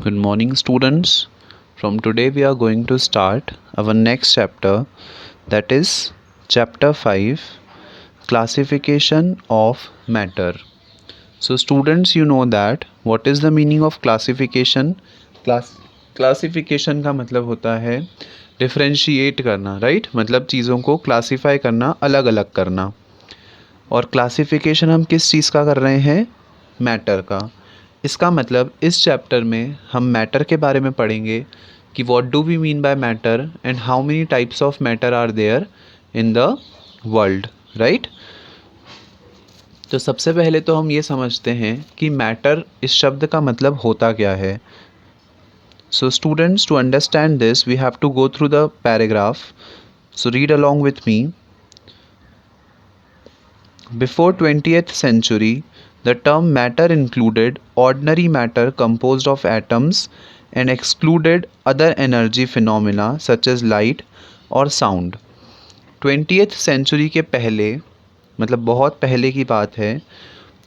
Good morning, students. From today, we are going to start our next chapter, that is chapter 5, Classification of Matter. So, students, you know that what is the meaning of classification? Classification का मतलब होता है differentiate करना, right? मतलब चीज़ों को classify करना, अलग अलग करना। और क्लासिफिकेशन हम किस चीज़ का कर रहे हैं? मैटर का। इसका मतलब इस चैप्टर में हम मैटर के बारे में पढ़ेंगे कि what do we mean by matter and how many types of matter are there in the world, right? तो सबसे पहले तो हम ये समझते हैं कि मैटर इस शब्द का मतलब होता क्या है। So students, to understand this we have to go through the paragraph, so read along with me. Before 20th century, the term matter included ordinary matter composed of atoms and excluded other energy phenomena such as light or sound. 20th century के पहले, मतलब बहुत पहले की बात है,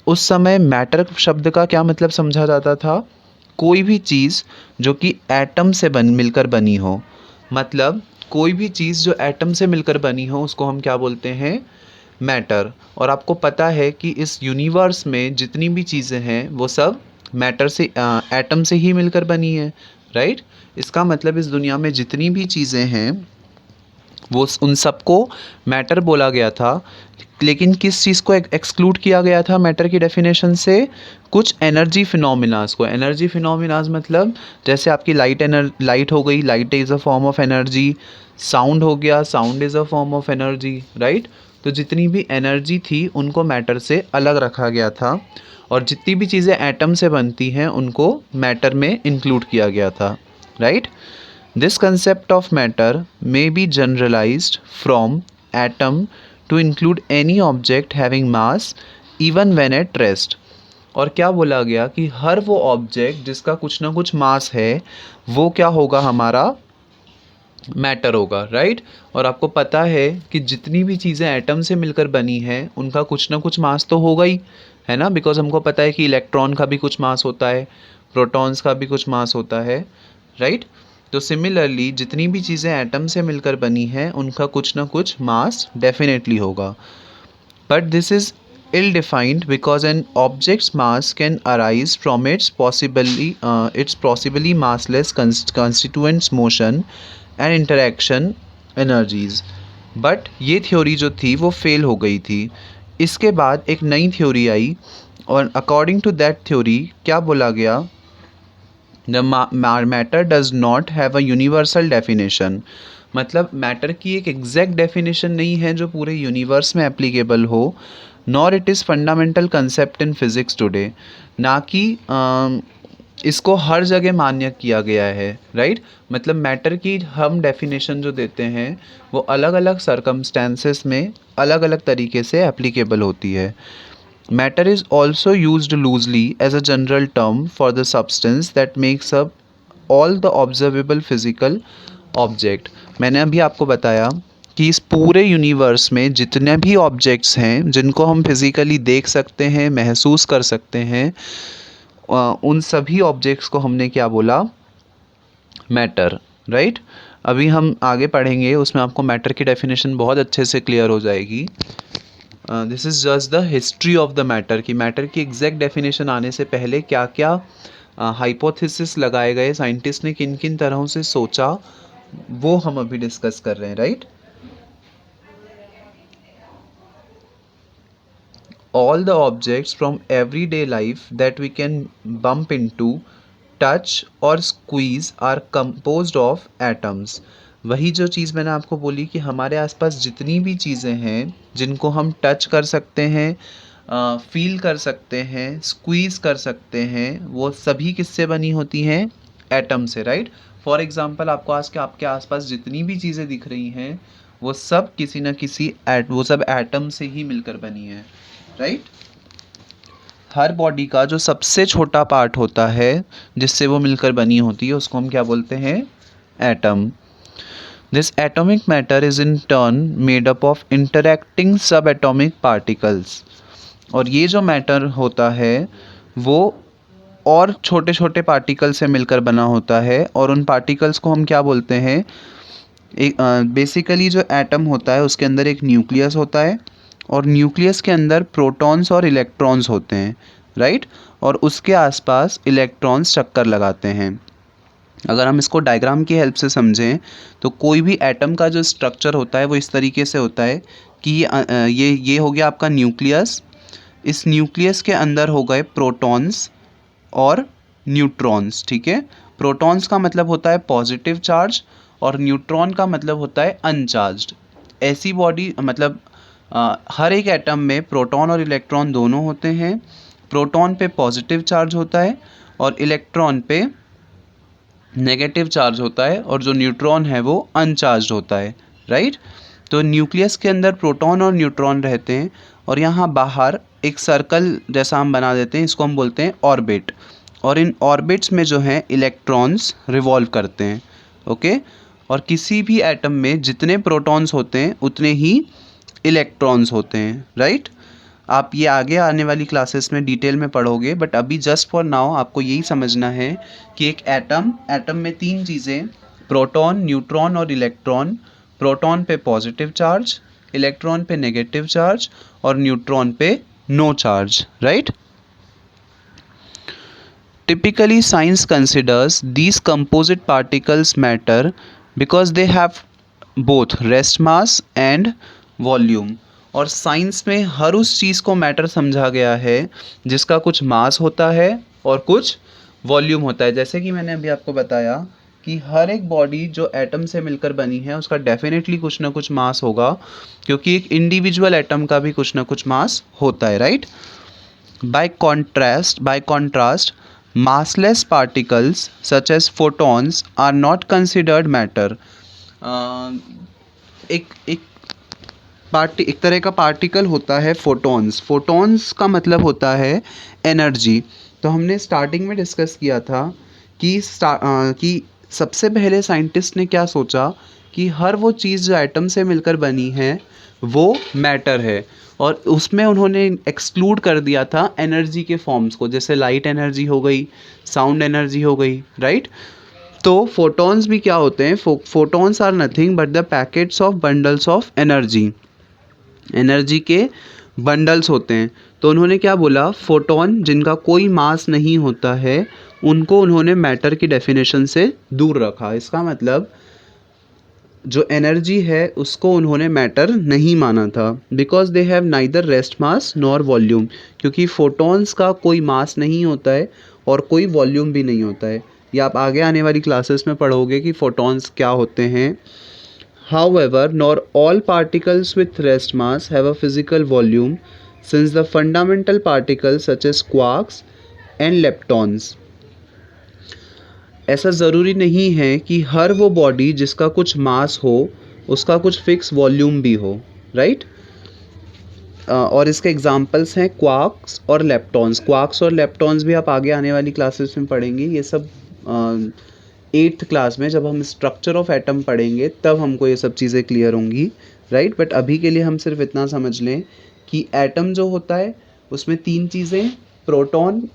उस समय मैटर शब्द का क्या मतलब समझा जाता था? कोई भी चीज़ जो कि एटम से मिलकर बनी हो। मतलब कोई भी चीज़ जो एटम से मिलकर बनी हो उसको हम क्या बोलते हैं? मैटर। और आपको पता है कि इस यूनिवर्स में जितनी भी चीज़ें हैं वो सब मैटर से, एटम से ही मिलकर बनी है, राइट? इसका मतलब इस दुनिया में जितनी भी चीज़ें हैं वो उन सबको मैटर बोला गया था। लेकिन किस चीज़ को एक्सक्लूड किया गया था मैटर की डेफिनेशन से? कुछ एनर्जी फिनोमिनास को। एनर्जी फिनोमिनास मतलब जैसे आपकी लाइट हो गई, light is a form of energy. Sound हो गया, sound is a form of energy, right? तो जितनी भी एनर्जी थी उनको मैटर से अलग रखा गया था और जितनी भी चीज़ें एटम से बनती हैं उनको मैटर में इंक्लूड किया गया था, right? This concept of matter may be generalized from atom to include any object having mass even when at rest. और क्या बोला गया कि हर वो ऑब्जेक्ट जिसका कुछ ना कुछ मास है वो क्या होगा? हमारा मैटर होगा, राइट? और आपको पता है कि जितनी भी चीज़ें एटम से मिलकर बनी हैं उनका कुछ ना कुछ मास तो होगा ही, है ना? बिकॉज हमको पता है कि इलेक्ट्रॉन का भी कुछ मास होता है, प्रोटॉन्स का भी कुछ मास होता है, राइट? तो सिमिलरली जितनी भी चीज़ें एटम से मिलकर बनी हैं उनका कुछ ना कुछ मास डेफिनेटली होगा। But this is ill-defined because an object's mass can arise from its possibly massless constituents motion and interaction energies. But ये थ्योरी जो थी वो फेल हो गई थी। इसके बाद एक नई थ्योरी आई और अकॉर्डिंग टू दैट थ्योरी क्या बोला गया? The matter does not have a universal definition. मतलब मैटर की एक एग्जैक्ट डेफिनेशन नहीं है जो पूरे यूनिवर्स में एप्लीकेबल हो, nor it is fundamental concept in physics today. ना कि इसको हर जगह मान्य किया गया है, राइट? मतलब मैटर की हम डेफिनेशन जो देते हैं वो अलग अलग सर्कमस्टेंसेस में अलग अलग तरीके से एप्लीकेबल होती है। Matter is also used loosely as a general term for the substance that makes up all the observable physical object. मैंने अभी आपको बताया कि इस पूरे यूनिवर्स में जितने भी ऑब्जेक्ट्स हैं जिनको हम फिज़िकली देख सकते हैं, महसूस कर सकते हैं, उन सभी ऑब्जेक्ट्स को हमने क्या बोला? Matter, right? अभी हम आगे पढ़ेंगे, उसमें आपको मैटर की डेफिनेशन बहुत अच्छे से क्लियर हो जाएगी। This is just the history of the matter कि मैटर की एग्जैक्ट डेफिनेशन आने से पहले क्या क्या हाइपोथेसिस लगाए गए, साइंटिस्ट ने किन किन तरहों से सोचा, वो हम अभी डिस्कस कर रहे हैं, right? All the objects from everyday life that we can bump into, touch or squeeze are composed of atoms. वही जो चीज़ मैंने आपको बोली कि हमारे आसपास जितनी भी चीज़ें हैं जिनको हम टच कर सकते हैं, फील कर सकते हैं, स्क्वीज़ कर सकते हैं, वो सभी किससे बनी होती हैं? एटम से, राइट? फॉर एग्ज़ाम्पल आपको आज के आपके आसपास जितनी भी चीज़ें दिख रही हैं वो सब किसी न किसी वो सब एटम से ही मिलकर बनी है, राइट? हर बॉडी का जो सबसे छोटा पार्ट होता है जिससे वो मिलकर बनी होती है उसको हम क्या बोलते हैं? Atom. This atomic matter is in turn made up of interacting सब एटॉमिक पार्टिकल्स। और ये जो मैटर होता है वो और छोटे छोटे पार्टिकल से मिलकर बना होता है, और उन पार्टिकल्स को हम क्या बोलते हैं, एक बेसिकली जो एटम होता है उसके अंदर एक न्यूक्लियस होता है, और न्यूक्लियस के अंदर प्रोटॉन्स और इलेक्ट्रॉन्स होते हैं, राइट। और उसके आसपास इलेक्ट्रॉन्स चक्कर लगाते हैं। अगर हम इसको डायग्राम की हेल्प से समझें तो कोई भी एटम का जो स्ट्रक्चर होता है वो इस तरीके से होता है कि ये हो गया आपका न्यूक्लियस। इस न्यूक्लियस के अंदर हो गए प्रोटॉन्स और न्यूट्रॉन्स, ठीक है। प्रोटॉन्स का मतलब होता है पॉजिटिव चार्ज और न्यूट्रॉन का मतलब होता है अनचार्ज्ड। ऐसी बॉडी मतलब हर एक एटम में प्रोटॉन और इलेक्ट्रॉन दोनों होते हैं। प्रोटॉन पे पॉजिटिव चार्ज होता है और इलेक्ट्रॉन पे नेगेटिव चार्ज होता है, और जो न्यूट्रॉन है वो अनचार्ज्ड होता है, राइट। तो न्यूक्लियस के अंदर प्रोटॉन और न्यूट्रॉन रहते हैं, और यहाँ बाहर एक सर्कल जैसा हम बना देते हैं, इसको हम बोलते हैं ऑर्बिट। और इन ऑर्बिट्स में जो है इलेक्ट्रॉन्स रिवॉल्व करते हैं, ओके। और किसी भी एटम में जितने प्रोटॉन्स होते हैं उतने ही इलेक्ट्रॉन्स होते हैं, राइट। आप ये आगे आने वाली क्लासेस में डिटेल में पढ़ोगे, बट अभी जस्ट फॉर नाउ आपको यही समझना है कि एक एटम में तीन चीज़ें, प्रोटॉन, न्यूट्रॉन और इलेक्ट्रॉन। प्रोटॉन पे पॉजिटिव चार्ज, इलेक्ट्रॉन पे नेगेटिव चार्ज और न्यूट्रॉन पे no charge, right. Typically, science considers these composite particles matter because they have both rest mass and volume। और साइंस में हर उस चीज़ को मैटर समझा गया है जिसका कुछ मास होता है और कुछ वॉल्यूम होता है। जैसे कि मैंने अभी आपको बताया कि हर एक बॉडी जो एटम से मिलकर बनी है उसका डेफिनेटली कुछ ना कुछ मास होगा, क्योंकि एक इंडिविजुअल एटम का भी कुछ ना कुछ मास होता है, right. By contrast, massless particles such as photons are not considered matter। एक तरह का पार्टिकल होता है फोटॉन्स। फोटॉन्स का मतलब होता है एनर्जी। तो हमने स्टार्टिंग में डिस्कस किया था कि सबसे पहले साइंटिस्ट ने क्या सोचा कि हर वो चीज़ जो एटम से मिलकर बनी है वो मैटर है, और उसमें उन्होंने एक्सक्लूड कर दिया था एनर्जी के फॉर्म्स को, जैसे लाइट एनर्जी हो गई, साउंड एनर्जी हो गई, राइट। तो फोटॉन्स भी क्या होते हैं, photons are nothing but the packets of bundles of energy. Energy के बंडल्स होते हैं। तो उन्होंने क्या बोला, फोटॉन जिनका कोई मास नहीं होता है उनको उन्होंने मैटर की डेफिनेशन से दूर रखा। इसका मतलब जो एनर्जी है उसको उन्होंने मैटर नहीं माना था, because they have neither rest mass nor volume. क्योंकि फोटॉन्स का कोई मास नहीं होता है और कोई वॉल्यूम भी नहीं होता है। ये आप आगे आने वाली क्लासेस में पढ़ोगे कि फोटॉन्स क्या होते हैं। However, not all particles with rest mass have a physical volume, since the fundamental particles such as quarks and leptons। ऐसा ज़रूरी नहीं है कि हर वो बॉडी जिसका कुछ मास हो उसका कुछ फिक्स वॉल्यूम भी हो, राइट। और इसके एग्जांपल्स हैं क्वार्क्स और लेप्टॉन्स। क्वार्क्स और लेप्टॉन्स भी आप आगे आने वाली क्लासेस में पढ़ेंगे। ये सब 8th क्लास में जब हम स्ट्रक्चर ऑफ एटम पढ़ेंगे तब हमको ये सब चीज़ें क्लियर होंगी, राइट। बट अभी के लिए हम सिर्फ इतना समझ लें कि एटम जो होता है उसमें तीन चीज़ें, प्रोटॉन,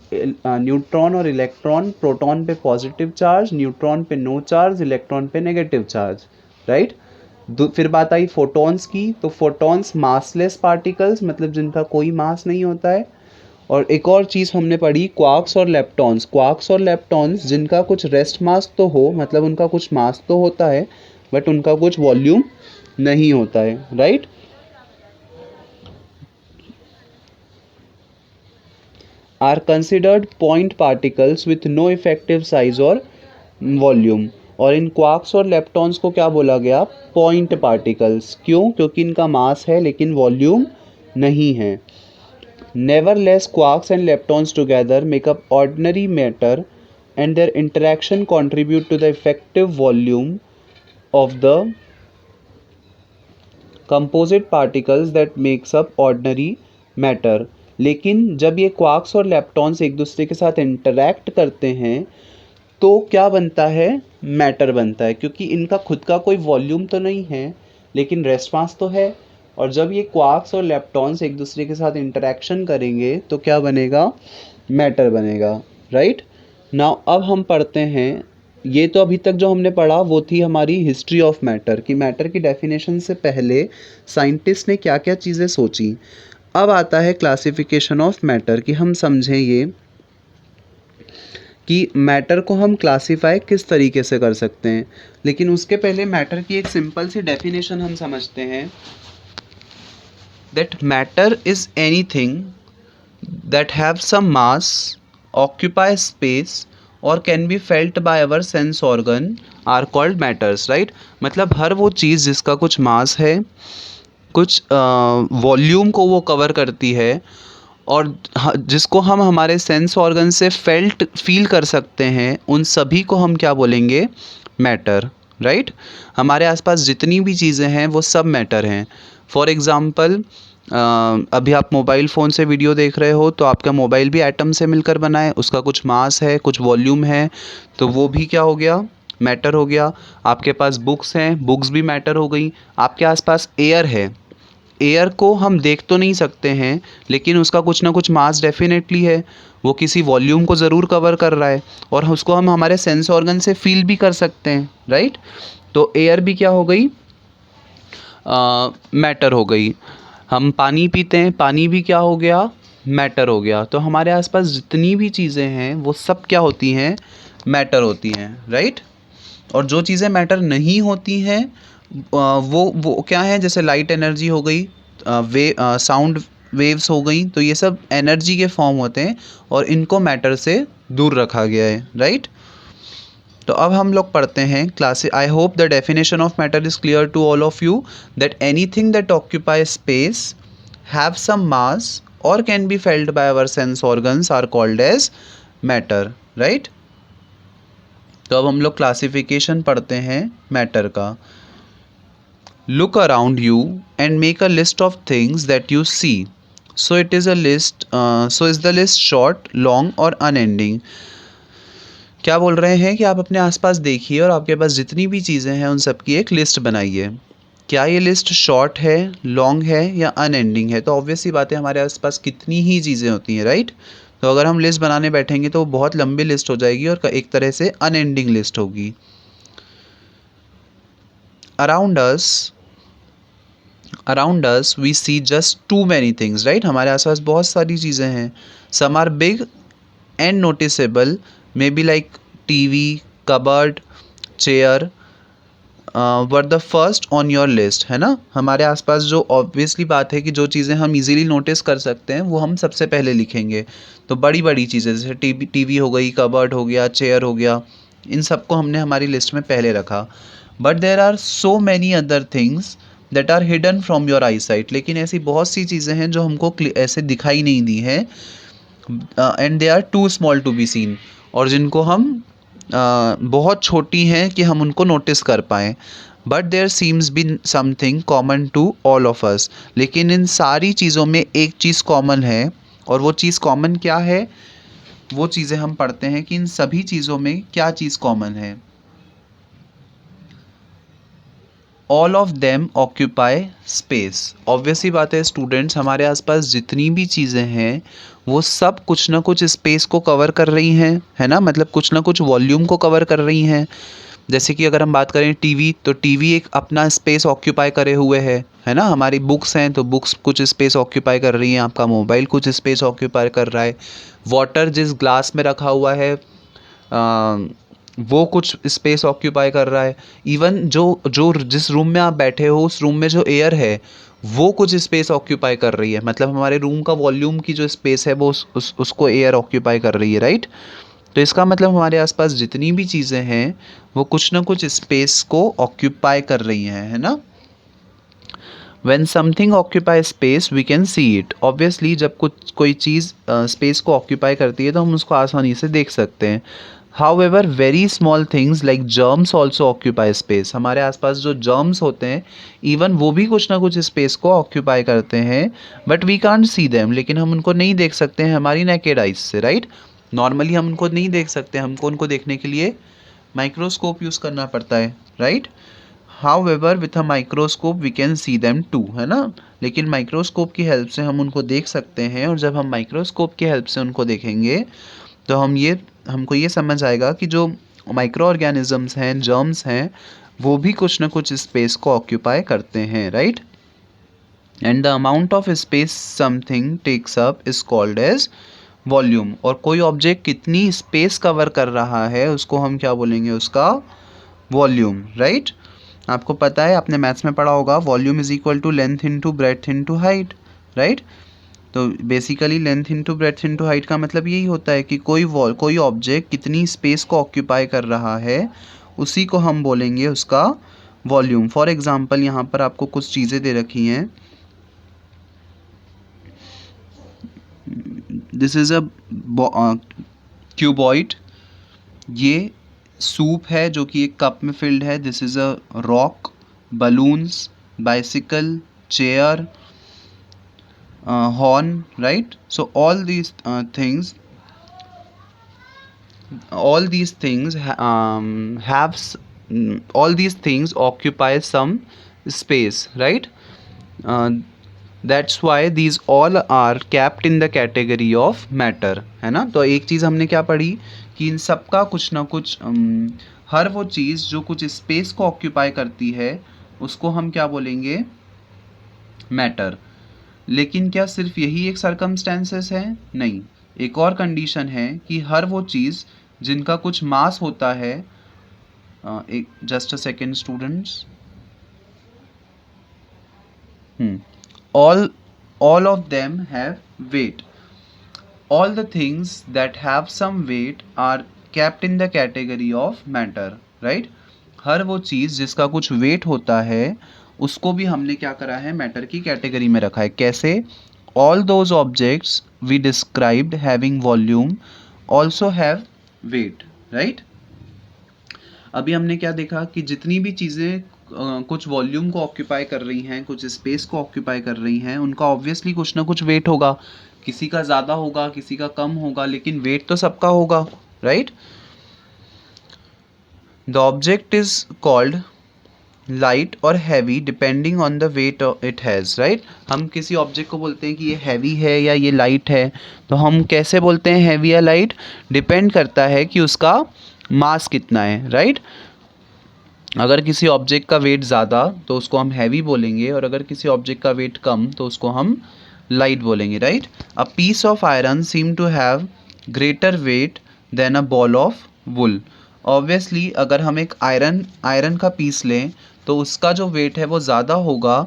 न्यूट्रॉन और इलेक्ट्रॉन। प्रोटॉन पे पॉजिटिव चार्ज, न्यूट्रॉन पे नो चार्ज, इलेक्ट्रॉन पे नेगेटिव चार्ज, राइट। फिर बात आई फोटॉन्स की, तो फोटॉन्स मासलेस पार्टिकल्स, मतलब जिनका कोई मास नहीं होता है। और एक और चीज़ हमने पढ़ी क्वार्क्स और लेप्टॉन्स। क्वार्क्स और लेप्टॉन्स जिनका कुछ रेस्ट मास तो हो, मतलब उनका कुछ मास तो होता है बट उनका कुछ वॉल्यूम नहीं होता है, right. Are considered point particles with no effective size और वॉल्यूम। और इन क्वार्क्स और लेप्टॉन्स को क्या बोला गया, पॉइंट पार्टिकल्स। क्यों, क्योंकि इनका मास है लेकिन वॉल्यूम नहीं है। Nevertheless, quarks and leptons together make up ordinary matter, and their interaction contribute to the effective volume of the composite particles that makes up ordinary matter। लेकिन जब ये क्वार्क्स और लेप्टॉन्स एक दूसरे के साथ इंटरैक्ट करते हैं तो क्या बनता है, मैटर बनता है। क्योंकि इनका खुद का कोई वॉल्यूम तो नहीं है लेकिन रेस्ट मास तो है। और जब ये क्वार्क्स और लेप्टॉन्स एक दूसरे के साथ इंटरेक्शन करेंगे तो क्या बनेगा, मैटर बनेगा। राइट नाउ अब हम पढ़ते हैं, ये तो अभी तक जो हमने पढ़ा वो थी हमारी हिस्ट्री ऑफ मैटर, कि मैटर की डेफिनेशन से पहले साइंटिस्ट ने क्या क्या चीज़ें सोची। अब आता है क्लासिफिकेशन ऑफ मैटर, कि हम समझें ये कि मैटर को हम क्लासीफाई किस तरीके से कर सकते हैं। लेकिन उसके पहले मैटर की एक सिंपल सी डेफिनेशन हम समझते हैं, that matter is anything that have some mass, occupy space or can be felt by our sense organ are called matters, right? मतलब हर वो चीज़ जिसका कुछ मास है, कुछ वॉल्यूम को वो कवर करती है और जिसको हम हमारे सेंस ऑर्गन से फील कर सकते हैं, उन सभी को हम क्या बोलेंगे? Matter, right? हमारे आसपास जितनी भी चीज़ें हैं वो सब मैटर हैं। फॉर एग्ज़ाम्पल अभी आप मोबाइल फ़ोन से वीडियो देख रहे हो, तो आपका मोबाइल भी एटम से मिलकर बना है, उसका कुछ मास है, कुछ वॉल्यूम है, तो वो भी क्या हो गया? मैटर हो गया। आपके पास बुक्स हैं, बुक्स भी मैटर हो गई। आपके आसपास एयर है, एयर को हम देख तो नहीं सकते हैं, लेकिन उसका कुछ ना कुछ मास डेफिनेटली है, वो किसी वॉल्यूम को ज़रूर कवर कर रहा है और उसको हम हमारे सेंस ऑर्गन से फील भी कर सकते हैं, राइट? तो एयर भी क्या हो गई? मैटर हो गई। हम पानी पीते हैं, पानी भी क्या हो गया? मैटर हो गया। तो हमारे आसपास जितनी भी चीज़ें हैं वो सब क्या होती हैं? मैटर होती हैं, राइट? और जो चीज़ें मैटर नहीं होती हैं वो क्या है? जैसे लाइट एनर्जी हो गई, साउंड वेव्स हो गई, तो ये सब एनर्जी के फॉर्म होते हैं और इनको मैटर से दूर रखा गया है, राइट? तो अब हम लोग पढ़ते हैं class. I hope the definition of matter is clear to all of you, that anything that occupy space, have some mass और can be felt by our sense organs are called as matter, right? तो अब हम लोग classification पढ़ते हैं matter का। Look around you and make a list of things that you see, so it is a list, so is the list short, long और unending. क्या बोल रहे हैं कि आप अपने आसपास देखिए और आपके पास जितनी भी चीज़ें हैं उन सब की एक लिस्ट बनाइए। क्या ये लिस्ट शॉर्ट है, लॉन्ग है या अनएंडिंग है? तो ऑब्वियस सी बात है, हमारे आसपास कितनी ही चीज़ें होती हैं, राइट? तो अगर हम लिस्ट बनाने बैठेंगे तो वो बहुत लंबी लिस्ट हो जाएगी और एक तरह से अनएंडिंग लिस्ट होगी। Around us we see just too many things, right? हमारे आसपास बहुत सारी चीज़ें हैं। Some are big and noticeable, maybe like TV, cupboard, chair were the first on your list, है ना? हमारे आसपास जो ऑब्वियसली बात है कि जो चीज़ें हम इजीली नोटिस कर सकते हैं वो हम सबसे पहले लिखेंगे। तो बड़ी बड़ी चीज़ें जैसे टीवी हो गई, कबर्ड हो गया, चेयर हो गया, इन सबको हमने हमारी लिस्ट में पहले रखा। But there are so many other things that are hidden from your eye sight, लेकिन ऐसी बहुत सी चीज़ें हैं जो हमको ऐसे दिखाई नहीं दी हैं, and they are too small to be seen, और जिनको हम बहुत छोटी हैं कि हम उनको नोटिस कर पाएँ। But there seems be something common to all of us, लेकिन इन सारी चीज़ों में एक चीज़ कॉमन है, और वो चीज़ कॉमन क्या है? वो चीज़ें हम पढ़ते हैं कि इन सभी चीज़ों में क्या चीज़ कॉमन है। All of them occupy space. Obviously बात है स्टूडेंट्स, हमारे आसपास जितनी भी चीज़ें हैं वो सब कुछ ना कुछ स्पेस को कवर कर रही हैं, है ना? मतलब कुछ ना कुछ वॉल्यूम को कवर कर रही हैं। जैसे कि अगर हम बात करें टीवी, तो टीवी एक अपना स्पेस ऑक्यूपाई करे हुए है ना? हमारी बुक्स हैं तो बुक्स कुछ स्पेस ऑक्यूपाई कर रही हैं, आपका मोबाइल कुछ स्पेस ऑक्यूपाई कर रहा है, वाटर जिस ग्लास में रखा हुआ है वो कुछ स्पेस ऑक्यूपाई कर रहा है, इवन जो जो जिस रूम में आप बैठे हो उस रूम में जो एयर है वो कुछ स्पेस ऑक्यूपाई कर रही है। मतलब हमारे रूम का वॉल्यूम की जो स्पेस है वो उसको एयर ऑक्यूपाई कर रही है, राइट? तो इसका मतलब हमारे आसपास जितनी भी चीज़ें हैं वो कुछ ना कुछ स्पेस को ऑक्यूपाई कर रही हैं, है ना? When something occupies space we can see it. Obviously जब कुछ कोई चीज़ स्पेस को ऑक्यूपाई करती है तो हम उसको आसानी से देख सकते हैं। However very small things like germs also occupy space. हमारे आसपास जो germs होते हैं इवन वो भी कुछ ना कुछ स्पेस को ऑक्यूपाई करते हैं, but we can't see them, लेकिन हम उनको नहीं देख सकते हैं हमारी नेकेड आइज से, राइट? नॉर्मली हम उनको नहीं देख सकते, हमको उनको देखने के लिए माइक्रोस्कोप यूज़ करना पड़ता है, right? However with a microscope we can see them too, है ना? लेकिन माइक्रोस्कोप की हेल्प से हम उनको देख सकते हैं, और जब हम माइक्रोस्कोप की हेल्प से उनको देखेंगे तो हमको ये समझ आएगा कि जो माइक्रो ऑर्गेनिजम्स हैं, जर्म्स हैं, वो भी कुछ ना कुछ स्पेस को ऑक्यूपाई करते हैं, right. And the amount of space something takes up is called as volume. और कोई ऑब्जेक्ट कितनी स्पेस कवर कर रहा है उसको हम क्या बोलेंगे, उसका वॉल्यूम, राइट। आपको पता है, आपने मैथ्स में पढ़ा होगा, volume is equal to length into breadth into height, right. तो basically length into breadth into height का मतलब यही होता है कि कोई ऑब्जेक्ट कितनी स्पेस को ऑक्यूपाई कर रहा है उसी को हम बोलेंगे उसका वॉल्यूम। फॉर एग्जांपल यहाँ पर आपको कुछ चीज़ें दे रखी हैं। दिस इज़ अ क्यूबॉइड, ये सूप है जो कि एक कप में फिल्ड है। This is a rock, balloons, bicycle, chair, horn, right? So all these things all these things occupy some space, right? uh, that's why these all are kept in the category of matter, है ना। तो एक चीज़ हमने क्या पढ़ी कि इन सब का कुछ ना कुछ हर वो चीज़ जो कुछ स्पेस को ऑक्यूपाई करती है उसको हम क्या बोलेंगे, मैटर। लेकिन क्या सिर्फ यही एक सर्कमस्टेंसेस है? नहीं, एक और कंडीशन है कि हर वो चीज़ जिनका कुछ मास होता है, एक just a second students, all of them have weight. All the things that have some weight are kept in the category of matter, right? हर वो चीज़ जिसका कुछ वेट होता है उसको भी हमने क्या करा है, मैटर की कैटेगरी में रखा है। कैसे? All those objects we described having volume also have weight, right. अभी हमने क्या देखा कि जितनी भी चीज़ें कुछ वॉल्यूम को ऑक्यूपाई कर रही हैं, कुछ स्पेस को ऑक्यूपाई कर रही हैं, उनका ऑब्वियसली कुछ ना कुछ वेट होगा। किसी का ज़्यादा होगा, किसी का कम होगा, लेकिन वेट तो सबका होगा, right. The object is called light और heavy depending on the weight it has, right. हम किसी ऑब्जेक्ट को बोलते हैं कि ये हैवी है या ये लाइट है, तो हम कैसे बोलते हैं हैवी या लाइट? डिपेंड करता है कि उसका मास कितना है, राइट। अगर किसी ऑब्जेक्ट का वेट ज़्यादा तो उसको हम हैवी बोलेंगे, और अगर किसी ऑब्जेक्ट का वेट कम तो उसको हम लाइट बोलेंगे, right. A piece of iron seem to have greater weight than a ball of wool. Obviously अगर हम एक आयरन का पीस लें तो उसका जो वेट है वो ज़्यादा होगा।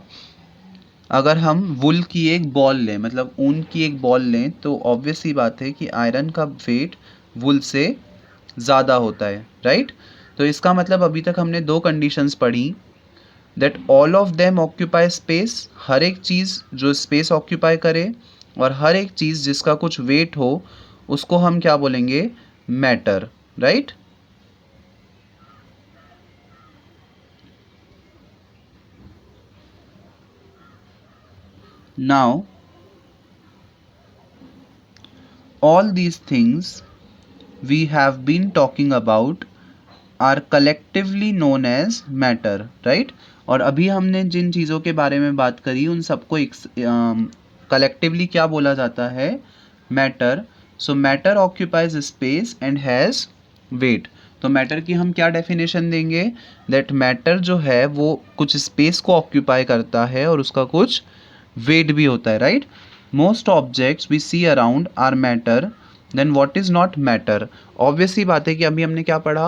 अगर हम वुल की एक बॉल लें, मतलब ऊन की एक बॉल लें, तो ऑब्वियस ही बात है कि आयरन का वेट वुल से ज़्यादा होता है, राइट। तो इसका मतलब अभी तक हमने दो कंडीशंस पढ़ी, that all of them occupy space, हर एक चीज़ जो स्पेस ऑक्यूपाई करे, और हर एक चीज़ जिसका कुछ वेट हो उसको हम क्या बोलेंगे, matter, right. Now, all these things we have been talking about are collectively known as matter, right? और अभी हमने जिन चीज़ों के बारे में बात करी उन सबको कलेक्टिवली क्या बोला जाता है, matter. So matter occupies space and has wait. तो मैटर की हम क्या डेफिनेशन देंगे, दैट मैटर जो है वो कुछ स्पेस को ऑक्यूपाई करता है और उसका कुछ वेट भी होता है, right. Most objects we see around are matter, then what is not matter. Obviously बात है कि अभी हमने क्या पढ़ा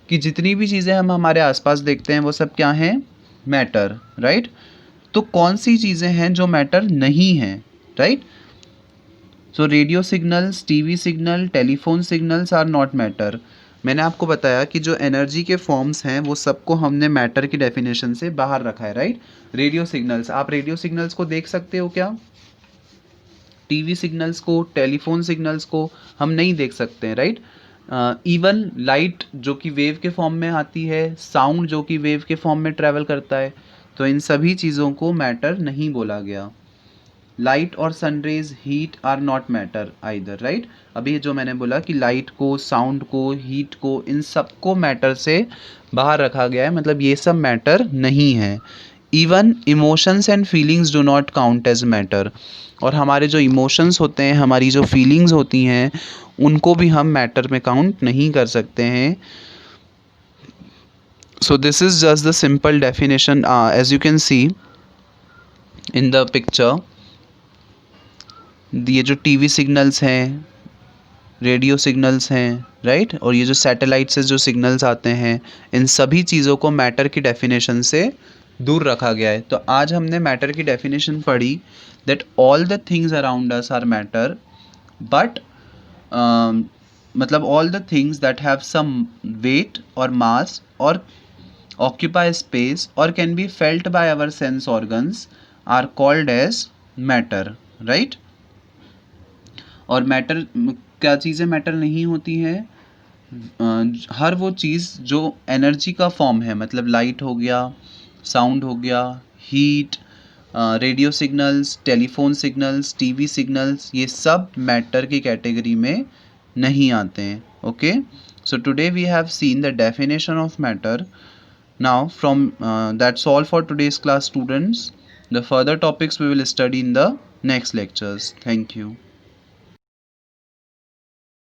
कि जितनी भी चीज़ें हम हमारे आसपास देखते हैं वो सब क्या हैं, मैटर, राइट। तो कौन सी चीज़ें हैं जो मैटर नहीं हैं, right. So radio signals, TV signal, telephone signals are not matter. मैंने आपको बताया कि जो एनर्जी के फॉर्म्स हैं वो सबको हमने मैटर की डेफिनेशन से बाहर रखा है, राइट। रेडियो सिग्नल्स, आप रेडियो सिग्नल्स को देख सकते हो क्या? टीवी सिग्नल्स को, टेलीफोन सिग्नल्स को हम नहीं देख सकते हैं, राइट। इवन लाइट जो कि वेव के फॉर्म में आती है, साउंड जो कि वेव के फॉर्म में ट्रैवल करता है, तो इन सभी चीज़ों को मैटर नहीं बोला गया। लाइट और sun rays, heat are not matter either, right. अभी जो मैंने बोला कि लाइट को, साउंड को, हीट को, इन सबको मैटर से बाहर रखा गया है, मतलब ये सब मैटर नहीं है। Even emotions and feelings do not count as matter, और हमारे जो इमोशंस होते हैं, हमारी जो फीलिंग्स होती हैं, उनको भी हम मैटर में काउंट नहीं कर सकते हैं. So this is just the simple definition. As you can see in the picture, ये जो टीवी सिग्नल्स हैं, रेडियो सिग्नल्स हैं, राइट, और ये जो सैटेलाइट से जो सिग्नल्स आते हैं, इन सभी चीज़ों को मैटर की डेफिनेशन से दूर रखा गया है. तो आज हमने मैटर की डेफिनेशन पढ़ी, that all the things around us are matter, but मतलब all the things that have some weight और मास और occupy space or can be felt by our sense organs are called as matter, right. और matter, क्या चीज़ें matter नहीं होती हैं? हर वो चीज़ जो एनर्जी का फॉर्म है, मतलब लाइट हो गया, साउंड हो गया, heat, radio signals, telephone signals, TV signals, ये सब मैटर की कैटेगरी में नहीं आते हैं. Okay, so today we have seen the definition of matter. Now, from that's all for today's class, students. The further topics we will study in the next lectures. Thank you.